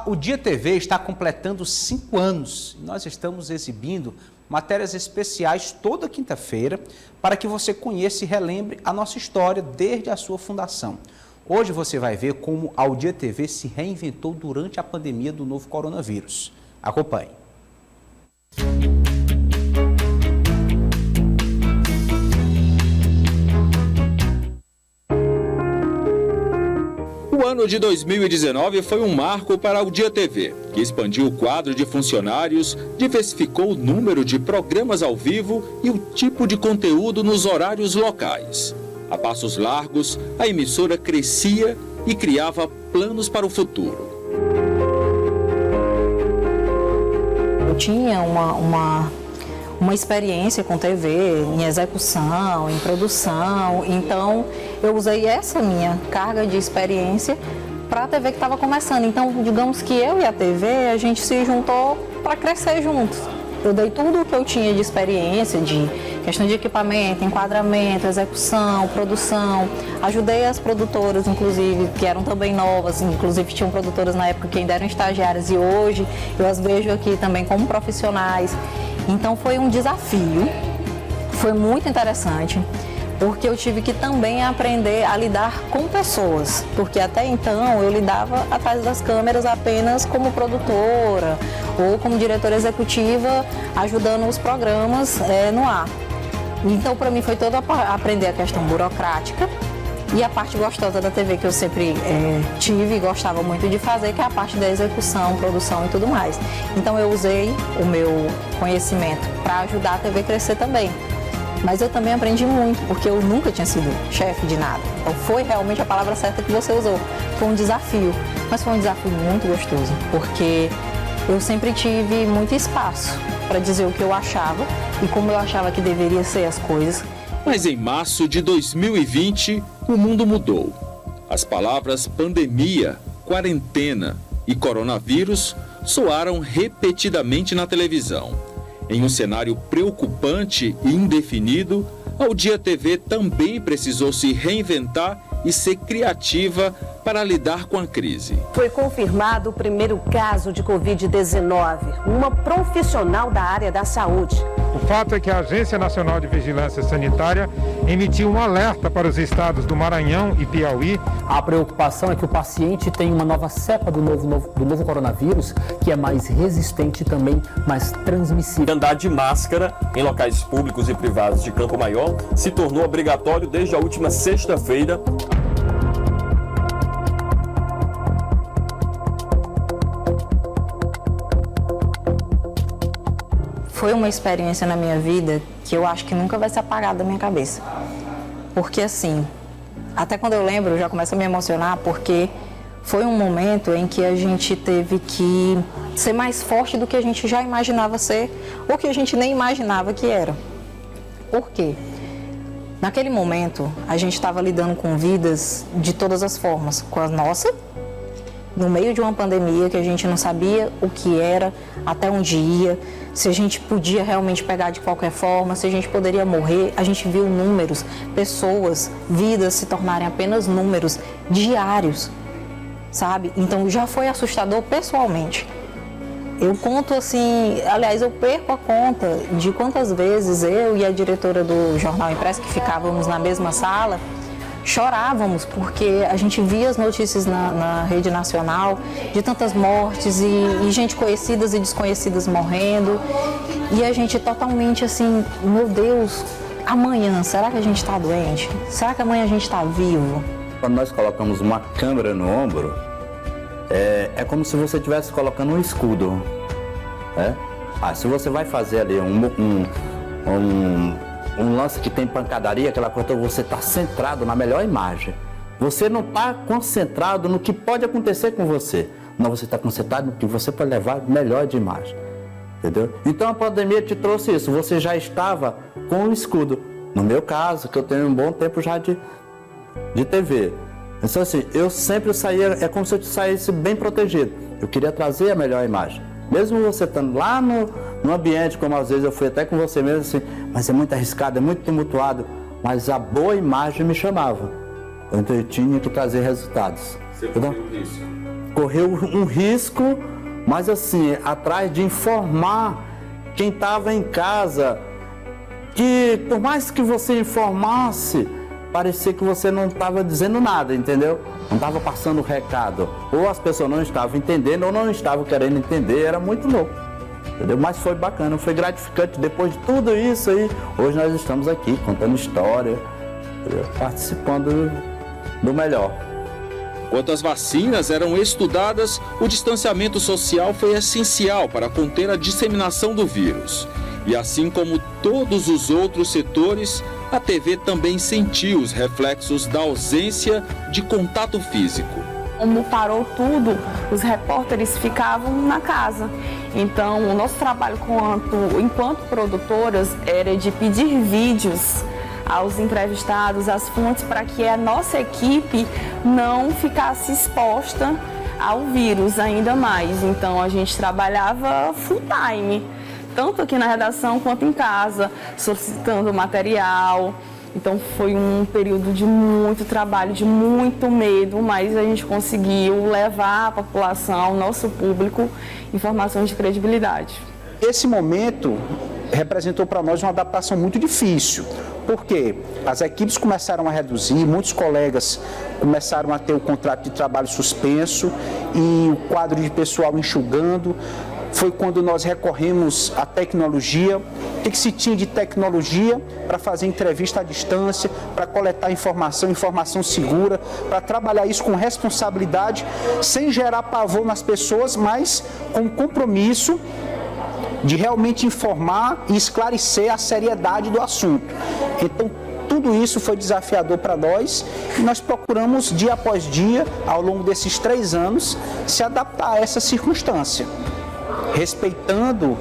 O Dia TV está completando 5 anos. Nós estamos exibindo matérias especiais toda quinta-feira para que você conheça e relembre a nossa história desde a sua fundação. Hoje você vai ver como a Dia TV se reinventou durante a pandemia do novo coronavírus. Acompanhe. O ano de 2019 foi um marco para a Dia TV, que expandiu o quadro de funcionários, diversificou o número de programas ao vivo e o tipo de conteúdo nos horários locais. A passos largos, a emissora crescia e criava planos para o futuro. Eu tinha uma experiência com TV, em execução, em produção, então eu usei essa minha carga de experiência para a TV que estava começando. Então, digamos que eu e a TV, a gente se juntou para crescer juntos. Eu dei tudo o que eu tinha de experiência, de questão de equipamento, enquadramento, execução, produção. Ajudei as produtoras, inclusive, que eram também novas, inclusive tinham produtoras na época que ainda eram estagiárias e hoje eu as vejo aqui também como profissionais. Então foi um desafio, foi muito interessante, porque eu tive que também aprender a lidar com pessoas, porque até então eu lidava atrás das câmeras apenas como produtora ou como diretora executiva, ajudando os programas no ar. Então para mim foi todo aprender a questão burocrática e a parte gostosa da TV que eu sempre tive e gostava muito de fazer, que é a parte da execução, produção e tudo mais. Então eu usei o meu conhecimento para ajudar a TV a crescer também. Mas eu também aprendi muito, porque eu nunca tinha sido chefe de nada. Então foi realmente a palavra certa que você usou. Foi um desafio, mas foi um desafio muito gostoso, porque eu sempre tive muito espaço para dizer o que eu achava e como eu achava que deveria ser as coisas. Mas em março de 2020, o mundo mudou. As palavras pandemia, quarentena e coronavírus soaram repetidamente na televisão. Em um cenário preocupante e indefinido, a Dia TV também precisou se reinventar e ser criativa para lidar com a crise. Foi confirmado o primeiro caso de Covid-19, uma profissional da área da saúde. O fato é que a Agência Nacional de Vigilância Sanitária emitiu um alerta para os estados do Maranhão e Piauí. A preocupação é que o paciente tem uma nova cepa do novo coronavírus, que é mais resistente e também mais transmissível. Andar de máscara em locais públicos e privados de Campo Maior se tornou obrigatório desde a última sexta-feira. Foi uma experiência na minha vida que eu acho que nunca vai se apagar da minha cabeça. Porque assim, até quando eu lembro, eu já começo a me emocionar, porque foi um momento em que a gente teve que ser mais forte do que a gente já imaginava ser, ou que a gente nem imaginava que era. Por quê? Naquele momento, a gente estava lidando com vidas de todas as formas, com a nossa, no meio de uma pandemia que a gente não sabia o que era, até onde ia, se a gente podia realmente pegar de qualquer forma, se a gente poderia morrer. A gente viu números, pessoas, vidas se tornarem apenas números diários, sabe? Então já foi assustador pessoalmente. Eu conto assim, aliás, eu perco a conta de quantas vezes eu e a diretora do Jornal Impresso, que ficávamos na mesma sala, chorávamos porque a gente via as notícias na rede nacional de tantas mortes e gente conhecidas e desconhecidas morrendo, e a gente totalmente assim, meu Deus, amanhã, será que a gente está doente? Será que amanhã a gente está vivo? Quando nós colocamos uma câmera no ombro, é como se você estivesse colocando um escudo. Se você vai fazer ali um lance que tem pancadaria, aquela coisa, você está centrado na melhor imagem. Você não está concentrado no que pode acontecer com você. Não, você está concentrado no que você pode levar melhor de imagem. Entendeu? Então a pandemia te trouxe isso. Você já estava com o escudo. No meu caso, que eu tenho um bom tempo já de TV. Então assim, eu sempre saía, é como se eu saísse bem protegido. Eu queria trazer a melhor imagem. Mesmo você estando lá no ambiente, como às vezes eu fui até com você mesmo, assim, mas é muito arriscado, é muito tumultuado, mas a boa imagem me chamava. Então eu tinha que trazer resultados. Você conseguiu isso? correu um risco, mas assim, atrás de informar quem estava em casa, que por mais que você informasse, parecia que você não estava dizendo nada, entendeu? Não estava passando o recado. Ou as pessoas não estavam entendendo ou não estavam querendo entender, era muito louco. Entendeu? Mas foi bacana, foi gratificante. Depois de tudo isso aí, hoje nós estamos aqui contando história, entendeu? Participando do melhor. Enquanto as vacinas eram estudadas, o distanciamento social foi essencial para conter a disseminação do vírus. E assim como todos os outros setores, a TV também sentiu os reflexos da ausência de contato físico. Como parou tudo, os repórteres ficavam na casa. Então, o nosso trabalho enquanto produtoras era de pedir vídeos aos entrevistados, às fontes, para que a nossa equipe não ficasse exposta ao vírus ainda mais. Então, a gente trabalhava full time, tanto aqui na redação quanto em casa, solicitando material. Então foi um período de muito trabalho, de muito medo, mas a gente conseguiu levar à população, ao nosso público, informações de credibilidade. Esse momento representou para nós uma adaptação muito difícil, porque as equipes começaram a reduzir, muitos colegas começaram a ter o contrato de trabalho suspenso e o quadro de pessoal enxugando. Foi quando nós recorremos à tecnologia. O que se tinha de tecnologia para fazer entrevista à distância, para coletar informação segura, para trabalhar isso com responsabilidade, sem gerar pavor nas pessoas, mas com compromisso de realmente informar e esclarecer a seriedade do assunto. Então, tudo isso foi desafiador para nós e nós procuramos, dia após dia, ao longo desses 3 anos, se adaptar a essa circunstância, respeitando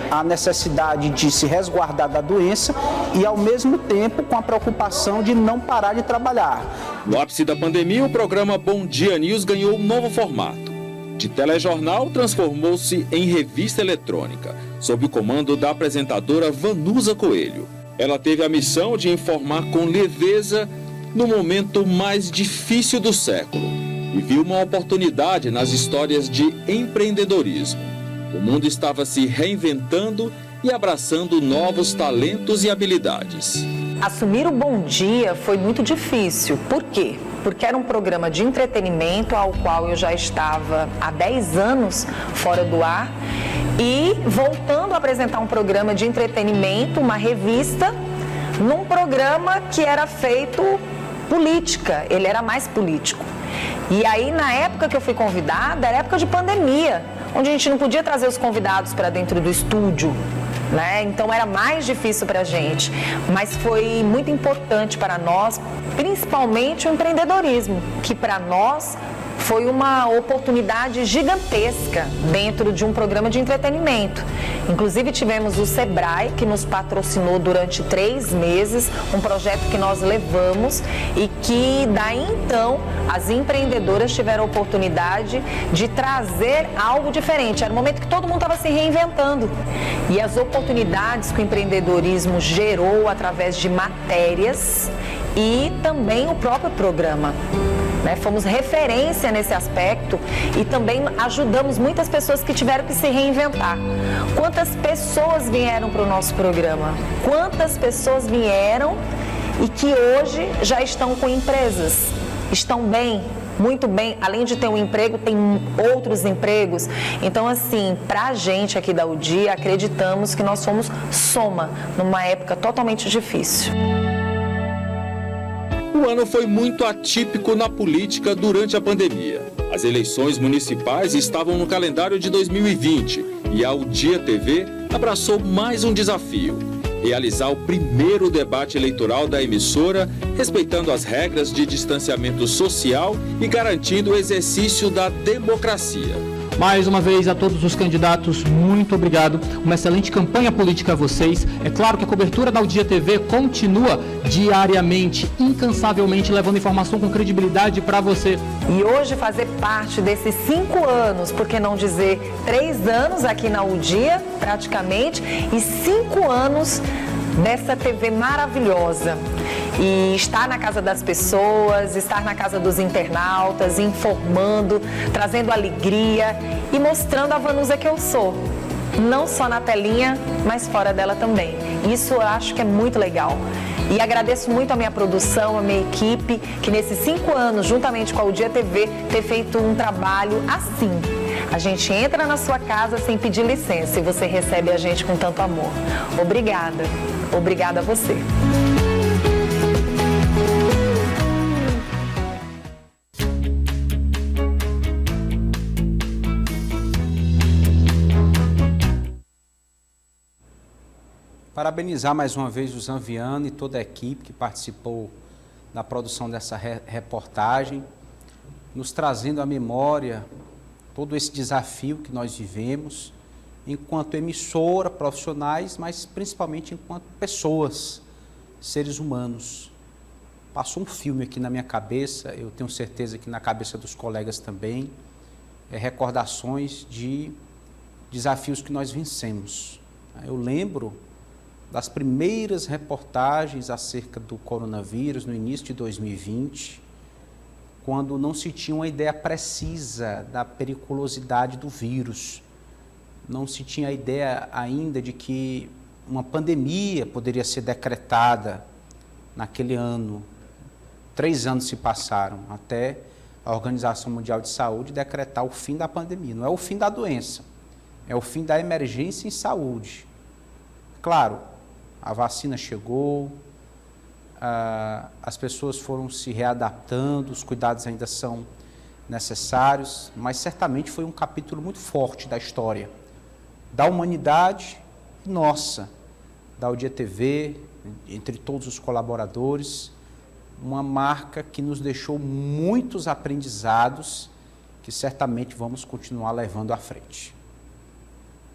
a necessidade de se resguardar da doença e, ao mesmo tempo, com a preocupação de não parar de trabalhar. No ápice da pandemia, o programa Bom Dia News ganhou um novo formato. De telejornal, transformou-se em revista eletrônica, sob o comando da apresentadora Vanusa Coelho. Ela teve a missão de informar com leveza no momento mais difícil do século e viu uma oportunidade nas histórias de empreendedorismo. O mundo estava se reinventando e abraçando novos talentos e habilidades. Assumir o Bom Dia foi muito difícil. Por quê? Porque era um programa de entretenimento ao qual eu já estava há 10 anos fora do ar e voltando a apresentar um programa de entretenimento, uma revista, num programa que era feito política, ele era mais político. E aí, na época que eu fui convidada, era época de pandemia, onde a gente não podia trazer os convidados para dentro do estúdio, né? Então era mais difícil para a gente, mas foi muito importante para nós, principalmente o empreendedorismo, que para nós foi uma oportunidade gigantesca dentro de um programa de entretenimento. Inclusive tivemos o Sebrae, que nos patrocinou durante 3 meses, um projeto que nós levamos e que daí então as empreendedoras tiveram a oportunidade de trazer algo diferente. Era um momento que todo mundo estava se reinventando. E as oportunidades que o empreendedorismo gerou através de matérias e também o próprio programa. Fomos referência nesse aspecto e também ajudamos muitas pessoas que tiveram que se reinventar. Quantas pessoas vieram para o nosso programa? Quantas pessoas vieram e que hoje já estão com empresas? Estão bem, muito bem. Além de ter um emprego, tem outros empregos. Então, assim, para a gente aqui da UDI, acreditamos que nós somos soma numa época totalmente difícil. O ano foi muito atípico na política durante a pandemia. As eleições municipais estavam no calendário de 2020 e a UDI TV abraçou mais um desafio: realizar o primeiro debate eleitoral da emissora, respeitando as regras de distanciamento social e garantindo o exercício da democracia. Mais uma vez, a todos os candidatos, muito obrigado. Uma excelente campanha política a vocês. É claro que a cobertura da UDI TV continua diariamente, incansavelmente, levando informação com credibilidade para você. E hoje fazer parte desses 5 anos, por que não dizer 3 anos aqui na UDI, praticamente, e 5 anos dessa TV maravilhosa. e estar na casa das pessoas, estar na casa dos internautas, informando, trazendo alegria e mostrando a Vanusa que eu sou. Não só na telinha, mas fora dela também. Isso eu acho que é muito legal. E agradeço muito a minha produção, a minha equipe, que nesses 5 anos, juntamente com a O Dia TV, ter feito um trabalho assim. A gente entra na sua casa sem pedir licença e você recebe a gente com tanto amor. Obrigada. Obrigada a você. Parabenizar mais uma vez o Zanviano e toda a equipe que participou da produção dessa reportagem, nos trazendo à memória todo esse desafio que nós vivemos, enquanto emissora, profissionais, mas principalmente enquanto pessoas, seres humanos. Passou um filme aqui na minha cabeça, eu tenho certeza que na cabeça dos colegas também, recordações de desafios que nós vencemos. Eu lembro das primeiras reportagens acerca do coronavírus no início de 2020, quando não se tinha uma ideia precisa da periculosidade do vírus. Não se tinha a ideia ainda de que uma pandemia poderia ser decretada naquele ano. 3 anos se passaram até a Organização Mundial de Saúde decretar o fim da pandemia. Não é o fim da doença, é o fim da emergência em saúde. Claro, a vacina chegou, as pessoas foram se readaptando, os cuidados ainda são necessários, mas certamente foi um capítulo muito forte da história da humanidade e nossa, da O Dia TV, entre todos os colaboradores, uma marca que nos deixou muitos aprendizados que certamente vamos continuar levando à frente.